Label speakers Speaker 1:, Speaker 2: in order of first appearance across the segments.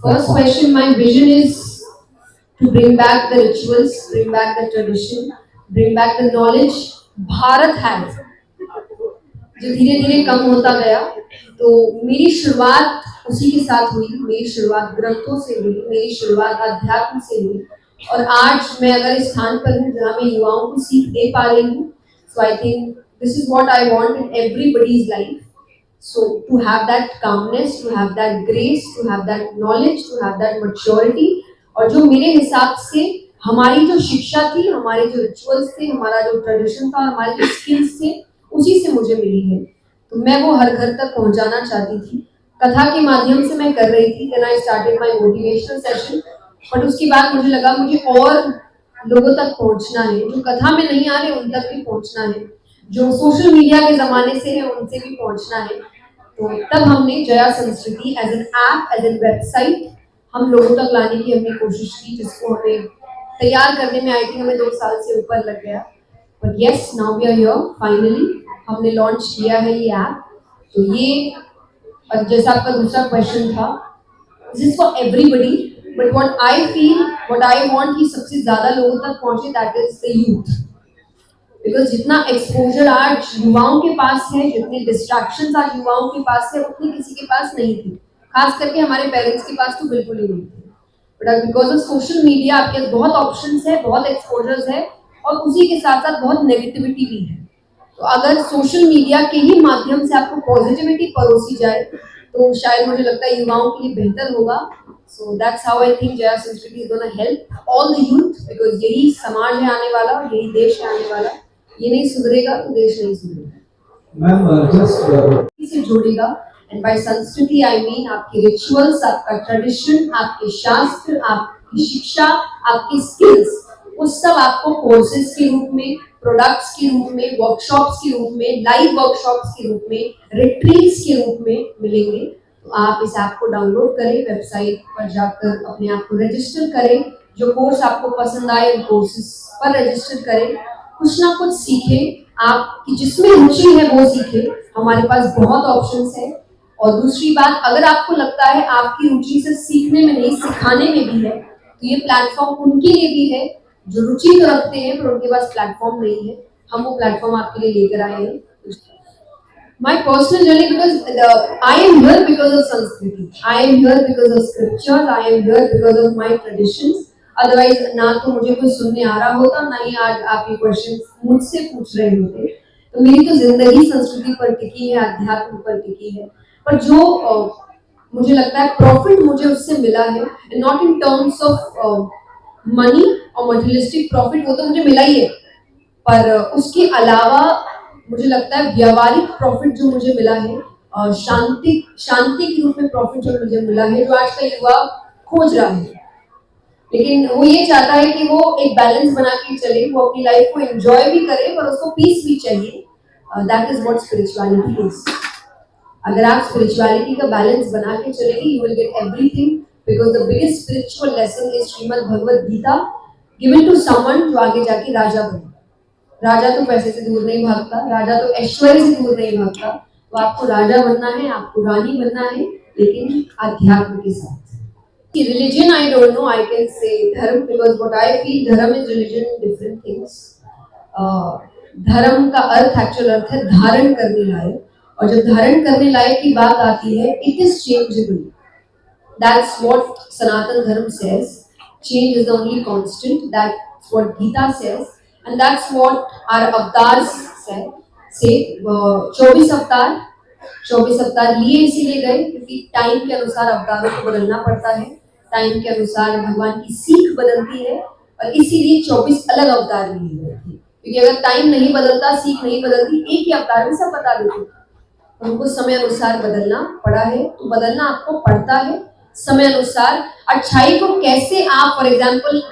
Speaker 1: First question, my vision is to bring back the rituals, bring back the tradition, bring back the knowledge Bharat has, जो धीरे धीरे कम होता गया। तो मेरी शुरुआत उसी के साथ हुई, मेरी शुरुआत ग्रंथों से हुई, मेरी शुरुआत अध्यात्म से हुई, और आज मैं अगर इस स्थान पर हूँ जहाँ मैं युवाओं को सीख दे पा रही हूँ। So I think this is what I want in everybody's life. So to have that calmness, to have that grace, to have that knowledge, to have that maturity, और जो मेरे हिसाब से हमारी जो शिक्षा थी, हमारे जो रिचुअल्स थे, हमारा जो ट्रेडिशन था, हमारे जो स्किल्स थे, उसी से मुझे मिली है। तो मैं वो हर घर तक पहुंचाना चाहती थी। कथा के माध्यम से मैं कर रही थी, then I started my motivational session, but उसके बाद मुझे लगा मुझे और लोगों तक पहुंचना है, जो कथा में नहीं आ रहे उन तक भी पहुंचना है, जो सोशल मीडिया के जमाने से है उनसे भी पहुंचना है। तो तब हमने Jaya Sanskriti as an app, as an website हम लोगों तक लाने की हमने कोशिश की, जिसको हमें तैयार करने में आई थिंक हमें 2 साल से ऊपर लग गया। But yes, now we are here finally, हमने लॉन्च किया है ये ऐप। तो ये जैसा आपका दूसरा क्वेश्चन था, this is for everybody, but what I feel, what I want कि सबसे ज्यादा लोगों तक पहुंचे, that is the youth. Because जितना एक्सपोजर आज युवाओं के पास है, जितने डिस्ट्रैक्शंस आज युवाओं के पास है, उतनी किसी के पास नहीं थी। खास करके हमारे पेरेंट्स के पास तो बिल्कुल ही नहीं थी। But because of social media आपके पास बहुत ऑप्शंस है, बहुत एक्सपोजर्स है, और उसी के साथ साथ बहुत नेगेटिविटी भी है। तो अगर सोशल मीडिया के ही माध्यम से आपको पॉजिटिविटी परोसी जाए तो शायद मुझे लगता है युवाओं के लिए बेहतर होगा। So that's how I think Jaya Sanskriti is gonna help all the youth, because यही समाज है आने वाला, यही देश है आने वाला। ये नहीं सुधरेगा तो देश नहीं सुधरेगा। मैम से जोड़ेगा, एंड बाय संस्कृति आई मीन आपके रिचुअल्स, आपका ट्रेडिशन, आपके शास्त्र, आपकी शिक्षा, आपकी स्किल्स, उस सब आपको कोर्सेज के रूप में, प्रोडक्ट्स के रूप में, वर्कशॉप्स के रूप में, लाइव वर्कशॉप्स के रूप में, रिट्रीट्स के रूप में मिलेंगे। तो आप इस ऐप को डाउनलोड करें, वेबसाइट पर जाकर अपने आप को रजिस्टर करें, जो कोर्स आपको पसंद आए उन कोर्सेज पर रजिस्टर करें, कुछ ना कुछ सीखें, आपकी जिसमें रुचि है वो सीखें। हमारे पास बहुत ऑप्शंस है। और दूसरी बात, अगर आपको लगता है आपकी रुचि सिर्फ सीखने में नहीं सिखाने में भी है, तो ये प्लेटफॉर्म उनके लिए भी है जो रुचि तो रखते हैं पर उनके पास प्लेटफॉर्म नहीं है। हम वो प्लेटफॉर्म आपके लिए लेकर आए हैं। My personal journey, because I am here because of Sanskriti, I am here because of scripture, I am here because of my traditions. Otherwise ना तो मुझे कोई सुनने आ रहा होता, ना ही आज आप ये क्वेश्चन मुझसे पूछ रहे होते। तो मेरी तो जिंदगी संस्कृति पर टिकी है, अध्यात्म पर टिकी है। पर जो मुझे लगता है प्रॉफिट मुझे उससे मिला है, not in terms of money और मटेरियलिस्टिक प्रॉफिट, वो तो मुझे मिला ही है, पर उसके अलावा मुझे लगता है व्यावहारिक प्रॉफिट जो मुझे मिला है, शांति के रूप में प्रॉफिट जो मुझे मिला है, जो आज का युवा खोज रहा है। लेकिन वो ये चाहता है कि वो एक बैलेंस बना के चले, वो अपनी लाइफ को एंजॉय भी करे पर उसको पीस भी चाहिए। That is what spirituality is. अगर आप स्पिरिचुअलिटी का बैलेंस बना के चलेंगे, you will get everything, because the biggest spiritual lesson is Shrimad Bhagavad Gita given to someone जो आगे जाके राजा बने। राजा तो पैसे से दूर नहीं भागता, राजा तो ऐश्वर्य से दूर नहीं भागता। तो आपको राजा बनना है, आपको रानी बनना है, लेकिन अध्यात्म के साथ। Religion, I don't know, I can say dharma, because what I feel, dharma is religion, different things. धर्म का अर्थ, एक्चुअल अर्थ है धारण करने लायक, और जब धारण करने लायक की बात आती है, it is changeable. That's what Sanatan Dharma says. Change is the only constant. That's what Gita says, and that's what our avatars say. 24 अवतार, 24 अवतार लिए इसीलिए गए क्योंकि टाइम के अनुसार अवतारों को बदलना पड़ता है। टाइम के अनुसार भगवान की सीख बदलती है, और इसीलिए 24 अलग अवतार लिए गए थे, क्योंकि अगर टाइम नहीं बदलता, सीख नहीं बदलती, एक ही अवतार में सब बता देते। उनको समय अनुसार बदलना पड़ा है, तो बदलना आपको पड़ता है समय अनुसार। अच्छाई को कैसे आप, फॉर एग्जाम्पल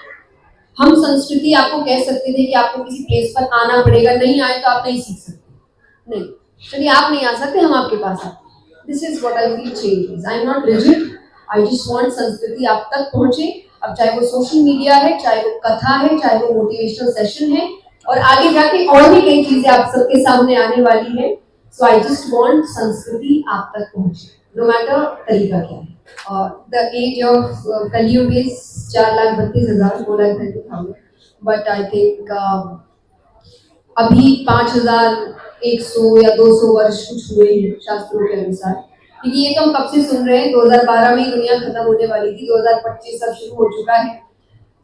Speaker 1: हम संस्कृति आपको कह सकते थे कि आपको किसी प्लेस पर आना पड़ेगा, नहीं आए तो आप नहीं सीख सकते। नहीं, चलिए आप नहीं आ सकते, हम आपके पास आते। This is what I feel changes. I am not rigid, I just want संस्कृति आप तक पहुंचे। अब चाहे वो सोशल मीडिया है, चाहे वो कथा है, चाहे वो मोटिवेशनल सेशन है, और आगे जाके और भी कई चीजें आप सबके सामने आने वाली है। सो आई जस्ट वांट संस्कृति आप तक पहुंचे। नो मैटर तरीका क्या है। द एज ऑफ कलयुग इज 4,32,000, 4,32,000, बट आई थिंक अभी 5,100 या 200 वर्ष कुछ हुए हैं शास्त्रों के अनुसार, क्योंकि ये तो हम कब से सुन रहे हैं, 2012 में ही दुनिया खत्म होने वाली थी, 2025 सब शुरू हो चुका है।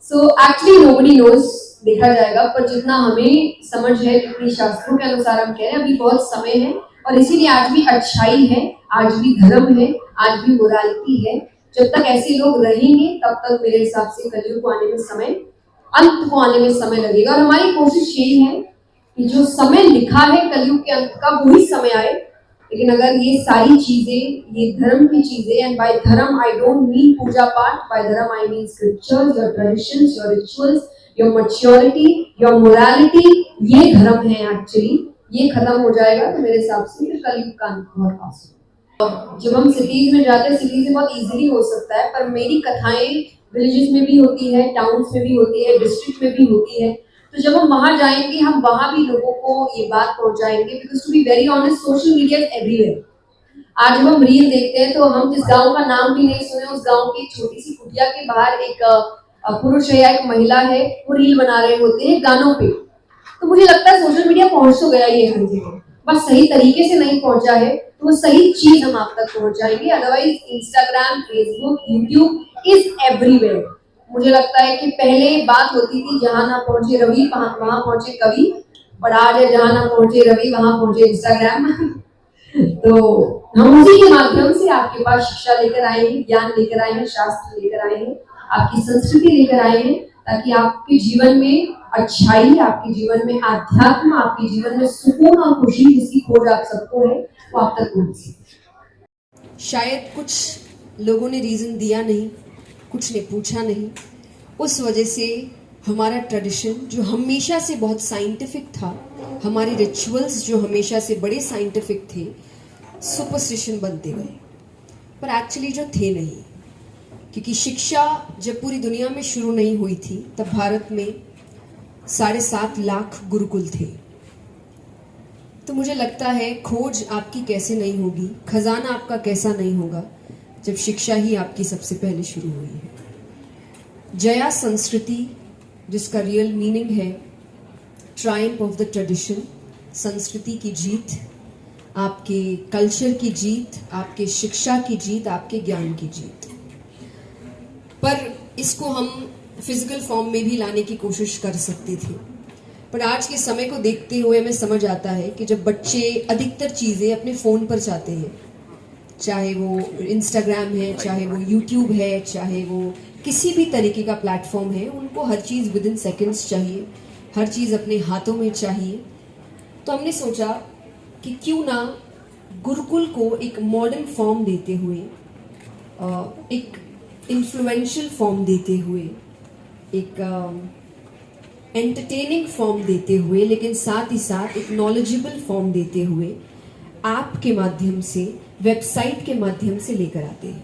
Speaker 1: सो एक्चुअली नोबडी नोज, देखा जाएगा, पर जितना हमें समझ है, जितनी शास्त्रों के अनुसार हम कह रहे हैं, अभी बहुत समय है, और इसीलिए आज भी अच्छाई है, आज भी धर्म है, आज भी मोरालिटी है। जब तक ऐसे लोग रहेंगे तब तक मेरे हिसाब से कलयुग को आने में समय, अंत को आने में समय लगेगा। और हमारी कोशिश यही है कि जो समय लिखा है कलयुग के अंत का वही समय आए। लेकिन अगर ये सारी चीजें, ये धर्म की चीजें, एंड बाय धर्म आई डोंट मीन पूजा पाठ, बाय धर्म I mean scriptures, your traditions, your rituals, your maturity, your morality, ये धर्म है एक्चुअली। ये खत्म हो जाएगा तो मेरे हिसाब से फिर कलयुग का अंत बहुत पास होगा। जब हम सिटीज में जाते हैं, सिटीज में बहुत इजीली हो सकता है, पर मेरी कथाएं विलेजेस में भी होती है, टाउन्स में भी होती है, डिस्ट्रिक्ट में भी होती है। तो जब हम वहां जाएंगे, हम वहां भी लोगों को ये बात पहुंचाएंगे, because to be very honest, social media is everywhere. आज जब हम रील देखते हैं तो हम जिस गांव का नाम भी नहीं सुने, उस गांव की छोटी सी कुटिया के बाहर एक पुरुष है या एक महिला है, वो रील बना रहे होते हैं गानों पे। तो मुझे लगता है सोशल मीडिया पहुंच तो गया ये हर जगह, बस सही तरीके से नहीं पहुंचा है, तो वो सही चीज हम आप तक पहुंचाएंगे। Otherwise Instagram, Facebook, YouTube is everywhere. मुझे लगता है कि पहले बात होती थी जहां ना पहुंचे रवि वहां पहुंचे कवि, पर आज है जहां ना पहुंचे रवि वहां पहुंचे इंस्टाग्राम। तो हम उसी के माध्यम से आपके पास शिक्षा लेकर आए हैं, ज्ञान लेकर आए हैं, शास्त्र लेकर आए हैं, आपकी संस्कृति लेकर आए हैं, ताकि आपके जीवन में अच्छाई, आपके जीवन में आध्यात्म, आपके जीवन में सुकून और खुशी, जिसकी खोज आप सबको है, वो आप तक पहुंच सके।
Speaker 2: शायद कुछ लोगों ने रीज़न दिया नहीं, कुछ ने पूछा नहीं, उस वजह से हमारा ट्रेडिशन जो हमेशा से बहुत साइंटिफिक था, हमारे रिचुअल्स जो हमेशा से बड़े साइंटिफिक थे, सुपरस्टिशन बनते गए, पर एक्चुअली जो थे नहीं। क्योंकि शिक्षा जब पूरी दुनिया में शुरू नहीं हुई थी, तब भारत में 7.5 लाख गुरुकुल थे। तो मुझे लगता है खोज आपकी कैसे नहीं होगी, खजाना आपका कैसा नहीं होगा, जब शिक्षा ही आपकी सबसे पहले शुरू हुई है। जया संस्कृति, जिसका रियल मीनिंग है ट्रायम्फ ऑफ द ट्रेडिशन, संस्कृति की जीत, आपके कल्चर की जीत, आपके शिक्षा की जीत, आपके ज्ञान की जीत। पर इसको हम फिजिकल फॉर्म में भी लाने की कोशिश कर सकते थे, पर आज के समय को देखते हुए हमें समझ आता है कि जब बच्चे अधिकतर चीज़ें अपने फ़ोन पर चाहते हैं, चाहे वो इंस्टाग्राम है, चाहे वो यूट्यूब है, चाहे वो किसी भी तरीके का प्लेटफॉर्म है, उनको हर चीज़ विद इन सेकेंड्स चाहिए, हर चीज़ अपने हाथों में चाहिए। तो हमने सोचा कि क्यों ना गुरुकुल को एक मॉडर्न फॉर्म देते हुए, एक इन्फ्लुएंशियल फॉर्म देते हुए, एक एंटरटेनिंग फॉर्म देते हुए, लेकिन साथ ही साथ एक नॉलेजेबल फॉर्म देते हुए ऐप के माध्यम से, वेबसाइट के माध्यम से लेकर आते हैं।